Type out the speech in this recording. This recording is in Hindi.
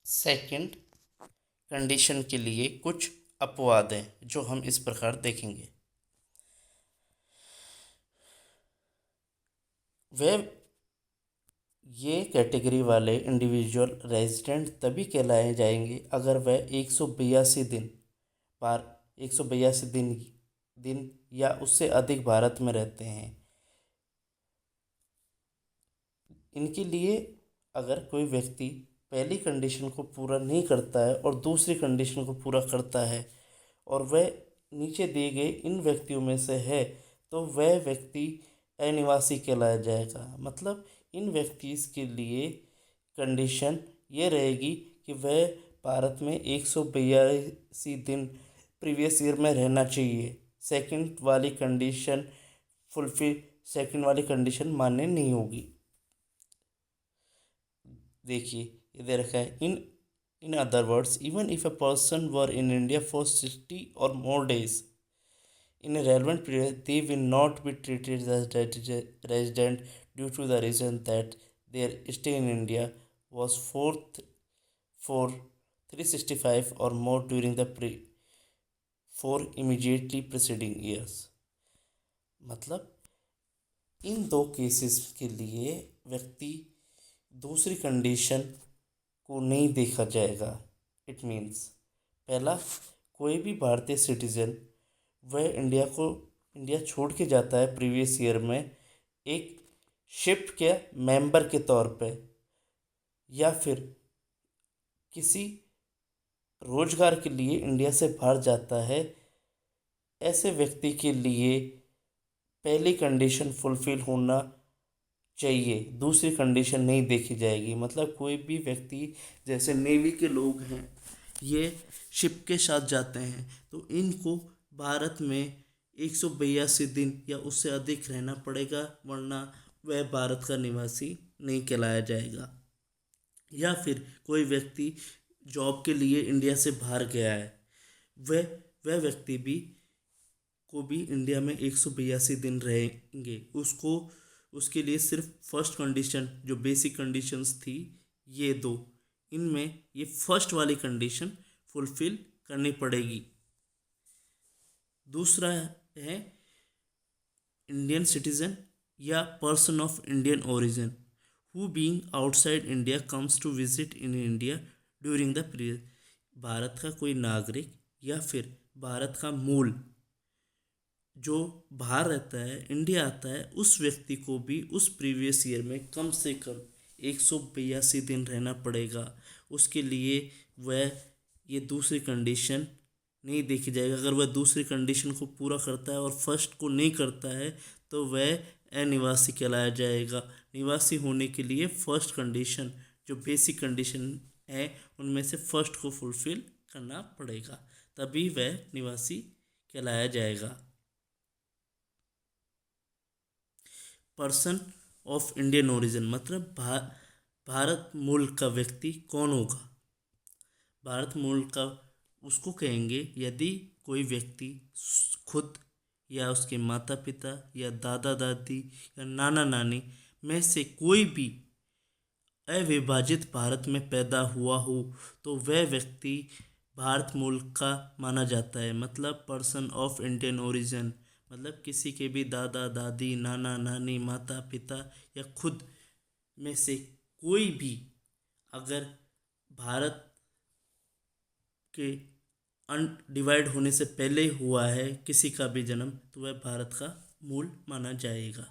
सेकंड कंडीशन के लिए कुछ अपवाद हैं जो हम इस प्रकार देखेंगे। वे ये कैटेगरी वाले इंडिविजुअल रेजिडेंट तभी कहलाए जाएंगे अगर वह 182 दिन बार 182 दिन या उससे अधिक भारत में रहते हैं। इनके लिए अगर कोई व्यक्ति पहली कंडीशन को पूरा नहीं करता है और दूसरी कंडीशन को पूरा करता है और वह नीचे दिए गए इन व्यक्तियों में से है तो वह व्यक्ति अनिवासी कहलाया जाएगा। मतलब इन व्यक्ति के लिए कंडीशन ये रहेगी कि वह भारत में 182 दिन प्रीवियस ईयर में रहना चाहिए। सेकंड वाली कंडीशन मान्य नहीं होगी। देखिए इधर रखा है in other words even if a person were in India for 60 और more days in a relevant period, they will not be treated as resident due to the reason that their stay in India was for 365 or more during the four immediately preceding years। मतलब इन दो केसेस के लिए व्यक्ति दूसरी कंडीशन को नहीं देखा जाएगा। इट मीन्स पहला, कोई भी भारतीय सिटीजन वह इंडिया छोड़ के जाता है प्रीवियस ईयर में एक शिप के मेंबर के तौर पे या फिर किसी रोजगार के लिए इंडिया से बाहर जाता है, ऐसे व्यक्ति के लिए पहली कंडीशन फुलफिल होना चाहिए, दूसरी कंडीशन नहीं देखी जाएगी। मतलब कोई भी व्यक्ति, जैसे नेवी के लोग हैं, ये शिप के साथ जाते हैं तो इनको भारत में 182 दिन या उससे अधिक रहना पड़ेगा, वरना वह भारत का निवासी नहीं कहलाया जाएगा। या फिर कोई व्यक्ति जॉब के लिए इंडिया से बाहर गया है, वह व्यक्ति भी इंडिया में 182 दिन रहेंगे। उसके लिए सिर्फ फर्स्ट कंडीशन जो बेसिक कंडीशंस थी ये दो, इनमें ये फर्स्ट वाली कंडीशन फुलफिल करनी पड़ेगी। दूसरा है इंडियन सिटीजन या person of Indian origin who being outside India comes to visit in India during the period. Bharat का कोई नागरिक या फिर भारत का मूल जो बाहर रहता है, इंडिया आता है, उस व्यक्ति को भी उस प्रीवियस ईयर में कम से कम 182 दिन रहना पड़ेगा। उसके लिए वह ये दूसरी कंडीशन नहीं देखी जाएगा। अगर वह दूसरी कंडीशन को पूरा करता है और फर्स्ट को नहीं करता है तो वह अनिवासी कहलाया जाएगा। निवासी होने के लिए फर्स्ट कंडीशन जो बेसिक कंडीशन है उनमें से फर्स्ट को फुलफिल करना पड़ेगा, तभी वह निवासी कहलाया जाएगा। पर्सन ऑफ इंडियन ओरिजिन मतलब भारत मूल का व्यक्ति कौन होगा? भारत मूल का उसको कहेंगे यदि कोई व्यक्ति खुद या उसके माता पिता या दादा दादी या नाना नानी में से कोई भी अविभाजित भारत में पैदा हुआ हो तो वह व्यक्ति भारत मूल का माना जाता है। मतलब पर्सन ऑफ इंडियन ओरिजिन मतलब किसी के भी दादा दादी नाना नानी माता पिता या खुद में से कोई भी अगर भारत के डिवाइड होने से पहले हुआ है किसी का भी जन्म तो वह भारत का मूल माना जाएगा।